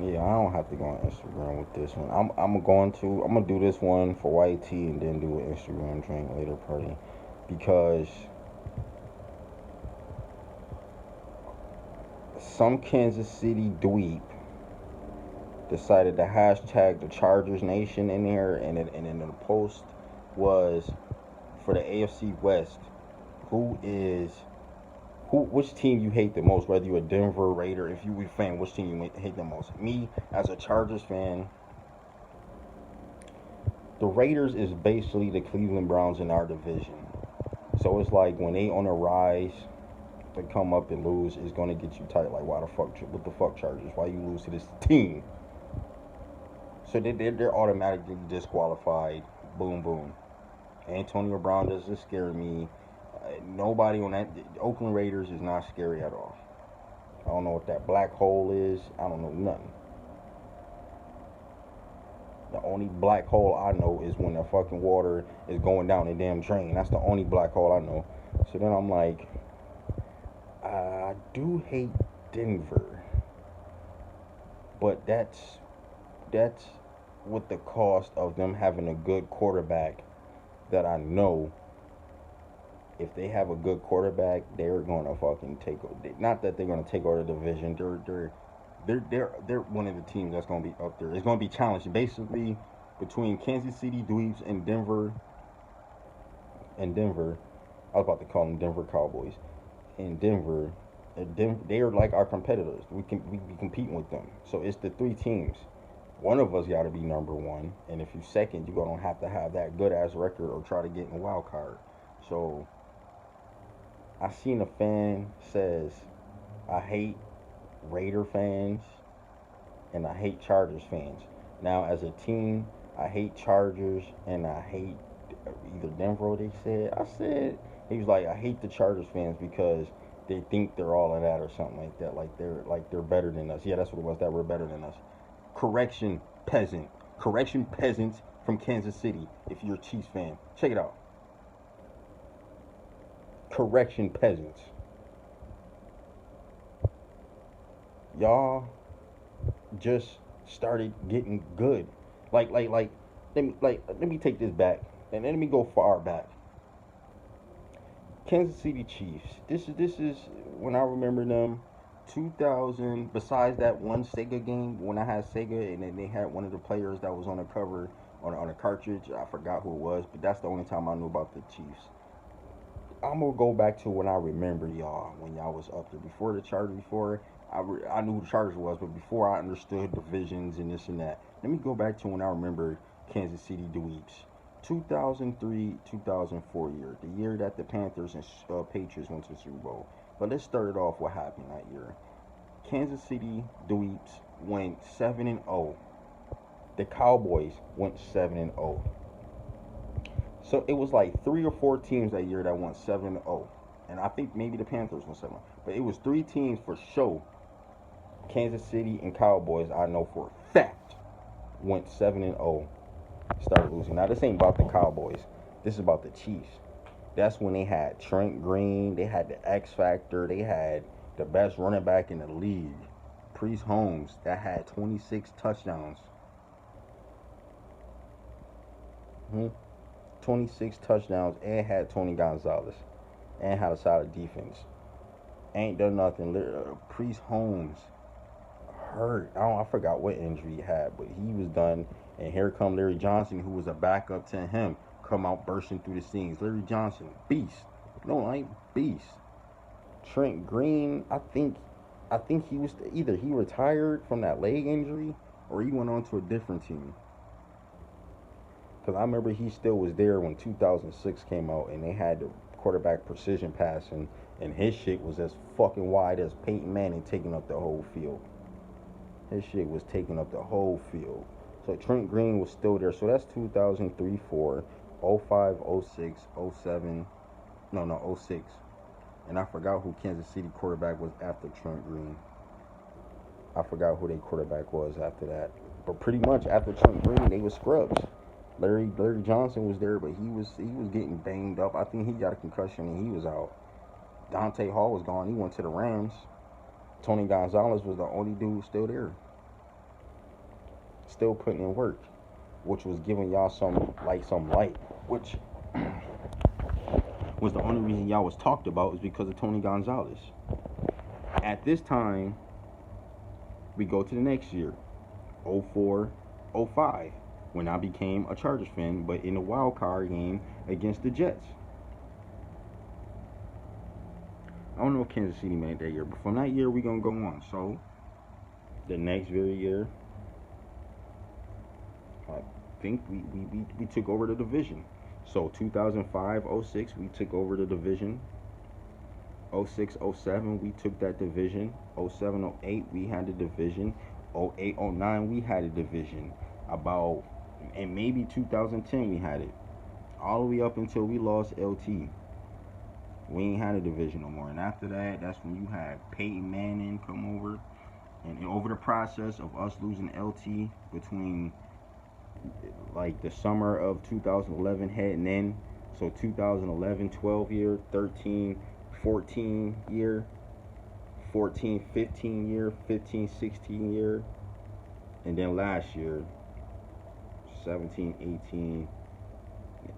Yeah, I don't have to go on Instagram with this one. I'm gonna do this one for YT and then do an Instagram drink later party because some Kansas City dweep decided to hashtag the Chargers Nation in there, and then the post was for the AFC West. Who is who? Which team you hate the most? Whether you're a Denver Raider, if you a fan, which team you hate the most? Me as a Chargers fan, the Raiders is basically the Cleveland Browns in our division. So it's like when they on a rise, they come up and lose, it's gonna get you tight. Like why the fuck? What the fuck Chargers? Why you lose to this team? So they're automatically disqualified. Boom boom. Antonio Brown doesn't scare me. Nobody on that Oakland Raiders is not scary at all. I don't know what that black hole is. I don't know nothing. The only black hole I know is when the fucking water is going down the damn drain. That's the only black hole I know. So then I'm like, I do hate Denver, but that's with the cost of them having a good quarterback. That I know if they have a good quarterback, they're gonna fucking take. Not that they're gonna take over the division. They're one of the teams that's gonna be up there. It's gonna be challenging, basically, between Kansas City Dweeps and Denver. I was about to call them Denver Cowboys. In Denver, they are like our competitors. We be competing with them. So it's the three teams. One of us got to be number one, and if you second, you're gonna have to have that good ass record or try to get in the wild card. So I seen a fan says I hate Raider fans and I hate Chargers fans. Now, as a team, I hate Chargers and I hate either Denver. Or they said I said he was like I hate the Chargers fans because they think they're all of that or something like that. Like they're better than us. Yeah, that's what it was. That we're better than us. Correction, peasant. Correction, peasants from Kansas City. If you're a Chiefs fan, check it out. Correction, peasants. Y'all just started getting good. Like let me take this back and let me go far back. Kansas City Chiefs. This is when I remember them. 2000. Besides that one Sega game when I had Sega and then they had one of the players that was on the cover on a cartridge. I forgot who it was, but that's the only time I knew about the Chiefs. I'm gonna go back to when I remember y'all when y'all was up there before the Chargers. Before I knew who the Chargers was, but before I understood divisions and this and that. Let me go back to when I remember Kansas City Dweeps. 2003, 2004 year, the year that the Panthers and Patriots went to the Super Bowl. But let's start it off. What happened that year? Kansas City Dweeps went 7-0. The Cowboys went 7-0. So it was like three or four teams that year that went 7-0. And I think maybe the Panthers went 7. But it was three teams for sure. Kansas City and Cowboys, I know for a fact, went 7-0. Started losing. Now this ain't about the Cowboys. This is about the Chiefs. That's when they had Trent Green. They had the X Factor. They had the best running back in the league, Priest Holmes, that had 26 touchdowns. 26 touchdowns and had Tony Gonzalez and had a solid defense. Ain't done nothing. Priest Holmes hurt. I forgot what injury he had, but he was done. And here come Larry Johnson, who was a backup to him, come out bursting through the scenes. Larry Johnson, beast. No, I ain't beast. Trent Green, I think he was either he retired from that leg injury or he went on to a different team. Because I remember he still was there when 2006 came out and they had the quarterback precision passing, and his shit was as fucking wide as Peyton Manning taking up the whole field. His shit was taking up the whole field. So Trent Green was still there. So that's 2003, 4, 05, 06, 07. No, 06. And I forgot who Kansas City quarterback was after Trent Green. I forgot who their quarterback was after that. But pretty much after Trent Green, they was scrubs. Larry Johnson was there, but he was getting banged up. I think he got a concussion and he was out. Dante Hall was gone. He went to the Rams. Tony Gonzalez was the only dude still there. still putting in work, which was giving y'all some light, which was the only reason y'all was talked about is because of Tony Gonzalez. At this time, we go to the next year, 04, 05, when I became a Chargers fan, but in a wild card game against the Jets. I don't know if Kansas City made that year, but from that year, we're going to go on. So, the next very year, I think we took over the division. So, 2005, 06, we took over the division. 06, 07, we took that division. 07, 08, we had the division. 08, 09, we had a division. And maybe 2010, we had it. All the way up until we lost LT. We ain't had a division no more. And after that, that's when you had Peyton Manning come over. And over the process of us losing LT between like the summer of 2011 heading in, so 2011, 12 year, 13, 14 year, 14, 15 year, 15, 16 year, and then last year, 17, 18,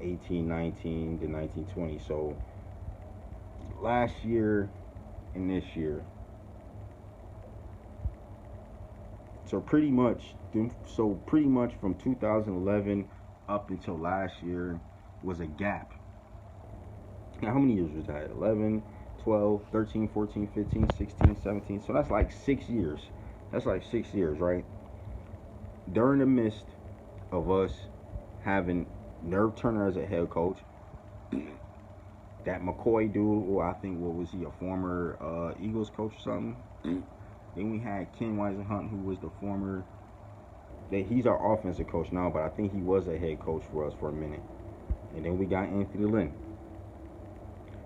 18, 19, to 19, 20. So last year and this year. So pretty much from 2011 up until last year was a gap. Now, how many years was that? 11, 12, 13, 14, 15, 16, 17. So that's like 6 years. That's like 6 years, right? During the midst of us having Nerve Turner as a head coach, that McCoy dude, or I think, what was he, a former Eagles coach or something? Then we had Ken Wisenhunt, who was the former, he's our offensive coach now, but I think he was a head coach for us for a minute. And then we got Anthony Lynn.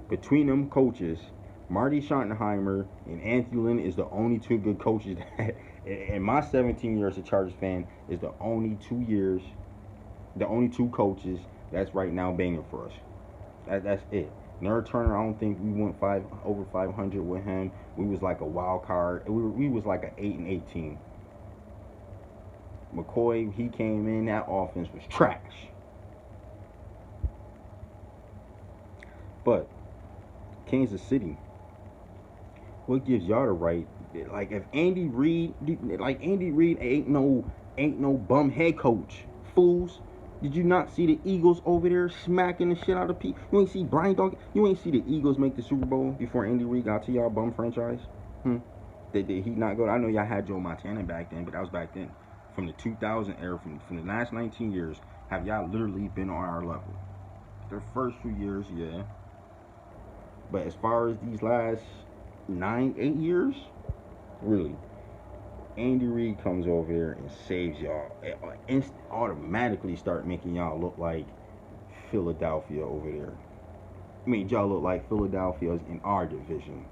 Between them coaches, Marty Schottenheimer and Anthony Lynn is the only two good coaches that, in my 17 years as a Chargers fan, is the only 2 years, the only two coaches that's right now banging for us. That's it. Nerve Turner, I don't think we went over 500 with him. We was like a wild card. We was like an 8-18. McCoy, he came in, that offense was trash. But Kansas City, what gives y'all the right? Like, if Andy Reid ain't no bum head coach, fools. Did you not see the Eagles over there smacking the shit out of people? You ain't see Brian Dawkins? You ain't see the Eagles make the Super Bowl before Andy Reid got to y'all bum franchise? Did he not go? I know y'all had Joe Montana back then, but that was back then. From the 2000 era, from the last 19 years, have y'all literally been on our level? The first few years, yeah. But as far as these last 9, 8 years, really, Andy Reid comes over here and saves y'all. And automatically start making y'all look like Philadelphia over there. Made y'all look like Philadelphia's in our division.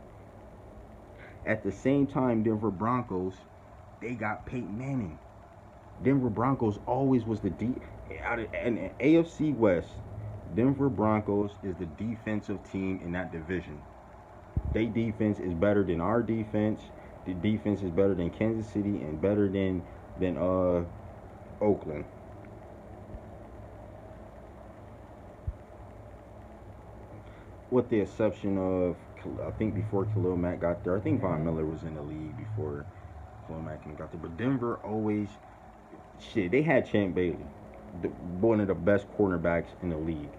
At the same time, Denver Broncos, they got Peyton Manning. Denver Broncos always was and AFC West, Denver Broncos is the defensive team in that division. Their defense is better than our defense. The defense is better than Kansas City and better than Oakland. With the exception of, I think before Khalil Mack got there, I think Von Miller was in the league before Khalil Mack got there. But Denver always, they had Champ Bailey, one of the best cornerbacks in the league.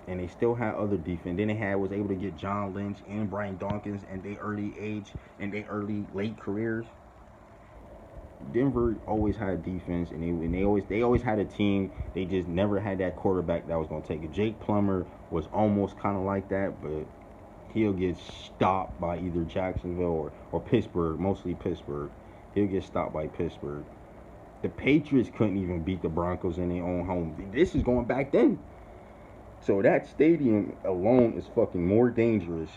And they still had other defense. Then they was able to get John Lynch and Brian Dawkins in their early age and their late careers. Denver always had defense, and they always had a team. They just never had that quarterback that was going to take it. Jake Plummer was almost kind of like that, but he'll get stopped by either Jacksonville or Pittsburgh, mostly Pittsburgh. He'll get stopped by Pittsburgh. The Patriots couldn't even beat the Broncos in their own home. This is going back then. So that stadium alone is fucking more dangerous,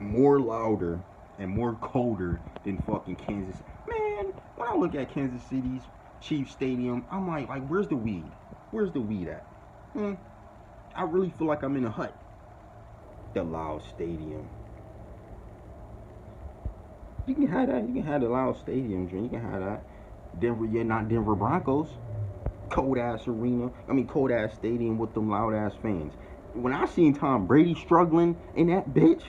more louder, and more colder than fucking Kansas. Man, when I look at Kansas City's Chiefs Stadium, I'm like, where's the weed? Where's the weed at? I really feel like I'm in a hut. The loud stadium. You can have that. You can have the loud stadium drink. You can have that. Denver, yeah, not Denver Broncos. Cold ass arena. I mean, cold ass stadium with them loud ass fans. When I seen Tom Brady struggling in that bitch,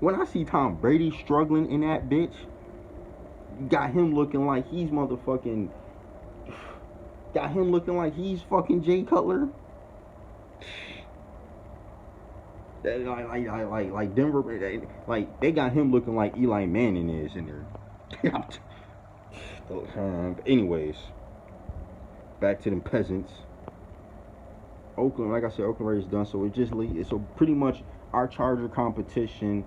when I see Tom Brady struggling in that bitch, got him looking like he's motherfucking, got him looking like he's fucking Jay Cutler. Like Denver, like they got him looking like Eli Manning is in there. Anyways, back to them peasants. Oakland, like I said, Oakland Raiders done. So it just so pretty much our Charger competition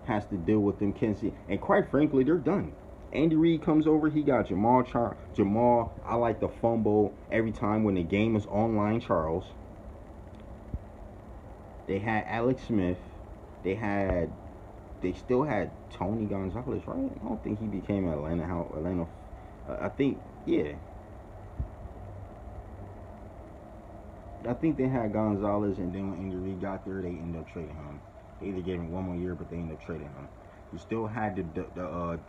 has to deal with them Kansas City, and quite frankly, they're done. Andy Reid comes over. He got Jamal. I like the fumble every time when the game is online. Charles. They had Alex Smith. They still had Tony Gonzalez, right? I don't think he became Atlanta. I think, yeah. I think they had Gonzalez, and then when Andy Reid got there, they ended up trading him. They either gave him one more year, but they ended up trading him. You still had the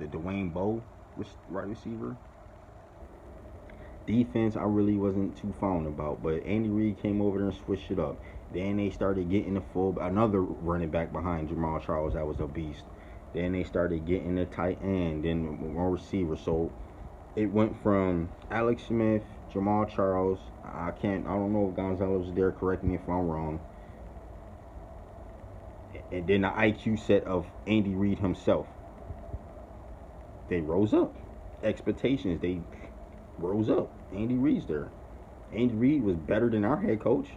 Dwayne Bowe, right receiver. Defense, I really wasn't too fond about, but Andy Reid came over there and switched it up. Then they started getting another running back behind Jamal Charles that was a beast. Then they started getting a tight end, then one receiver. So it went from Alex Smith, Jamal Charles. I don't know if Gonzalez was there. Correct me if I'm wrong. And then the IQ set of Andy Reid himself. They rose up. Expectations, they rose up. Andy Reid's there. Andy Reid was better than our head coach.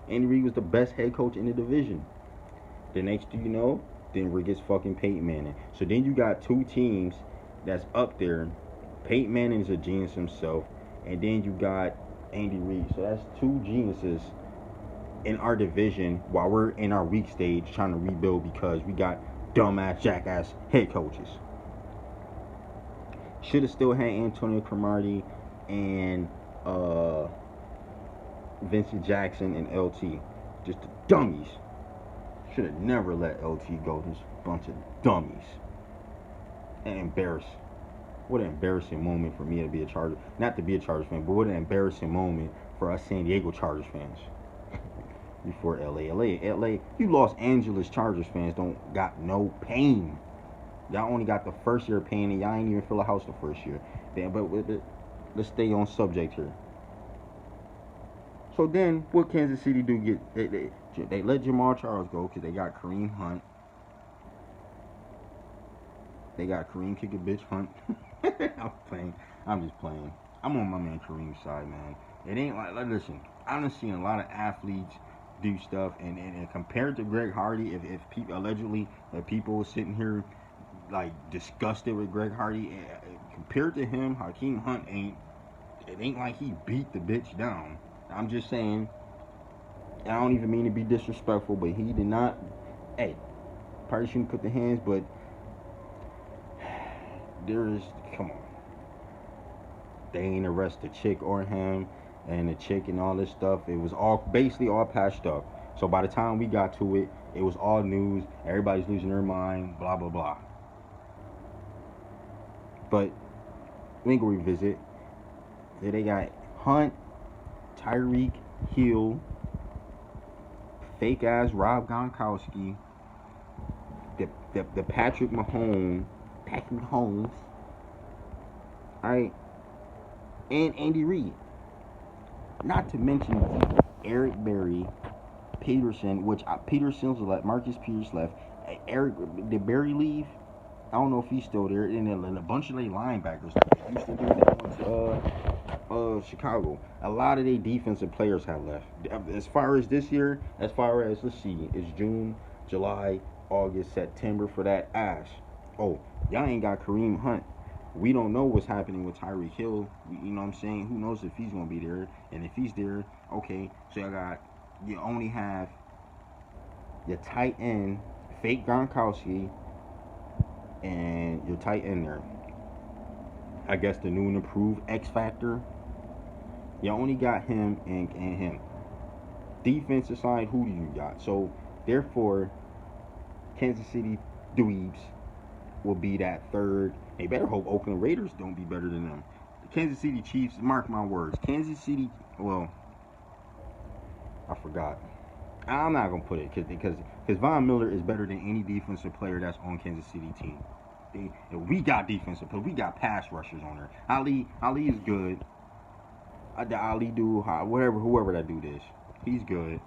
Andy Reid was the best head coach in the division. The next thing you know, Denver gets fucking Peyton Manning. So then you got two teams that's up there. Peyton Manning is a genius himself. And then you got Andy Reid. So that's two geniuses in our division while we're in our weak stage trying to rebuild because we got dumbass, jackass head coaches. Should have still had Antonio Cromartie and Vincent Jackson and LT. Just the dummies. Should have never let LT go. This bunch of dummies. And embarrassed. What an embarrassing moment for me to be a Chargers. Not to be a Chargers fan, but what an embarrassing moment for us San Diego Chargers fans. Before LA, you Los Angeles Chargers fans don't got no pain. Y'all only got the first year pain, and y'all ain't even fill a house the first year. Damn, but let's stay on subject here. So then, what Kansas City do they let Jamal Charles go because they got Kareem Hunt. They got Kareem kick a bitch Hunt. I'm playing. I'm just playing. I'm on my man Kareem's side, man. It ain't like listen. I done seen a lot of athletes do stuff, and compared to Greg Hardy, if people allegedly that people were sitting here like disgusted with Greg Hardy, compared to him, Hakeem Hunt it ain't like he beat the bitch down. I'm just saying. I don't even mean to be disrespectful, but he did not. Hey, probably shouldn't put the hands, but come on. They ain't arrest the chick or him and the chick and all this stuff. It was basically all patched up. So by the time we got to it, it was all news. Everybody's losing their mind, blah, blah, blah. But we ain't gonna revisit. They got Hunt, Tyreek Hill, fake ass Rob Gronkowski, the Patrick Mahomes, alright, and Andy Reid. Not to mention Eric Berry, Peterson, Peterson's left, Marcus Peters left. Eric, did Berry leave? I don't know if he's still there. And then a bunch of their linebackers used to do that Chicago. A lot of their defensive players have left. As far as this year, let's see, it's June, July, August, September for that ass. Oh, y'all ain't got Kareem Hunt. We don't know what's happening with Tyreek Hill. You know what I'm saying? Who knows if he's going to be there? And if he's there, okay, so you only have your tight end, fake Gronkowski, and your tight end there. I guess the new and improved X Factor. You only got him and him. Defensive side, who do you got? So, therefore, Kansas City dweeps will be that third. They better hope Oakland Raiders don't be better than them. Kansas City Chiefs, mark my words. Kansas City, well, I forgot. I'm not gonna put it because Von Miller is better than any defensive player that's on Kansas City team. We got defensive, but we got pass rushers on there. Ali is good. The Ali dude, whoever that dude is, he's good.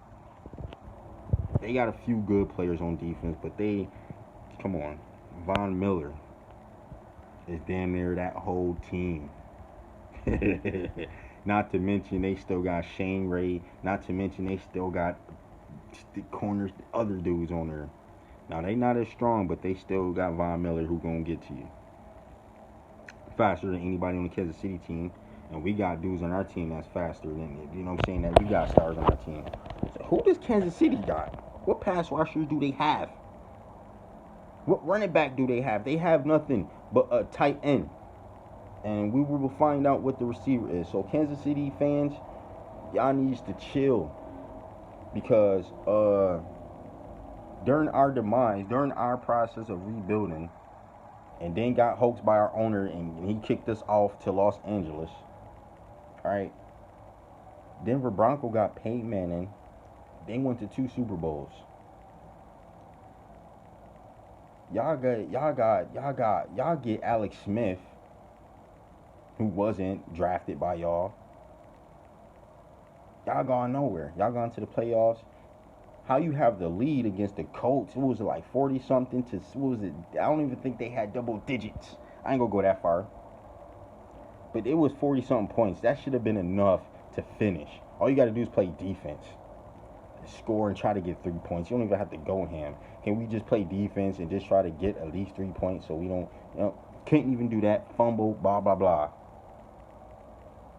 They got a few good players on defense, but come on, Von Miller is damn near that whole team. Not to mention they still got Shane Ray. Not to mention they still got the corners, the other dudes on there. Now they not as strong, but they still got Von Miller who gonna get to you faster than anybody on the Kansas City team. And we got dudes on our team that's faster than, you know what I'm saying, that we got stars on our team. So who does Kansas City got? What pass rushers do they have? What running back do they have? They have nothing but a tight end. And we will find out what the receiver is. So Kansas City fans, y'all needs to chill. Because during our demise, during our process of rebuilding, and then got hoaxed by our owner and he kicked us off to Los Angeles. Alright. Denver Bronco got Peyton Manning. They went to 2 Super Bowls. Y'all get Alex Smith, who wasn't drafted by y'all. Y'all gone nowhere. Y'all gone to the playoffs. How you have the lead against the Colts? What was it, like 40 something to, what was it? I don't even think they had double digits. I ain't gonna go that far. But it was 40 something points. That should have been enough to finish. All you gotta do is play defense. Score and try to get 3 points. You don't even have to go ham. Can we just play defense and just try to get at least 3 points so we don't, can't even do that. Fumble, blah, blah, blah.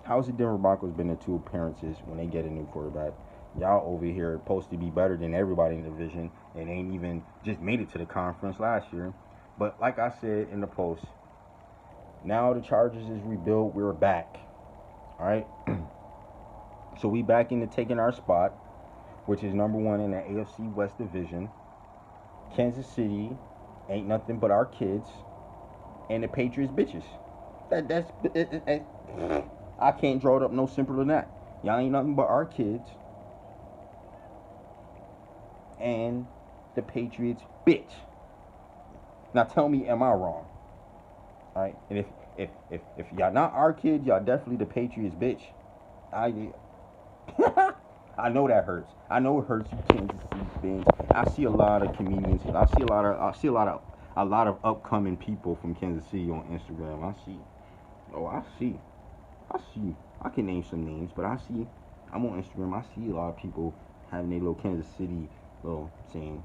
How's the Denver Broncos been in 2 appearances when they get a new quarterback? Y'all over here supposed to be better than everybody in the division and ain't even just made it to the conference last year. But like I said in the post, now the Chargers is rebuilt. We're back. All right. So we back into taking our spot, which is number 1 in the AFC West Division. Kansas City ain't nothing but our kids, and the Patriots bitches. I can't draw it up no simpler than that. Y'all ain't nothing but our kids, and the Patriots bitch. Now tell me, am I wrong? All right, and if y'all not our kids, y'all definitely the Patriots bitch. I know that hurts. I know it hurts you Kansas City fans. I see a lot of comedians. I see a lot of upcoming people from Kansas City on Instagram. I see. I can name some names, but I'm on Instagram. I see a lot of people having their little Kansas City little saying,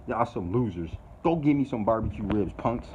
y'all some losers. Go give me some barbecue ribs, punks.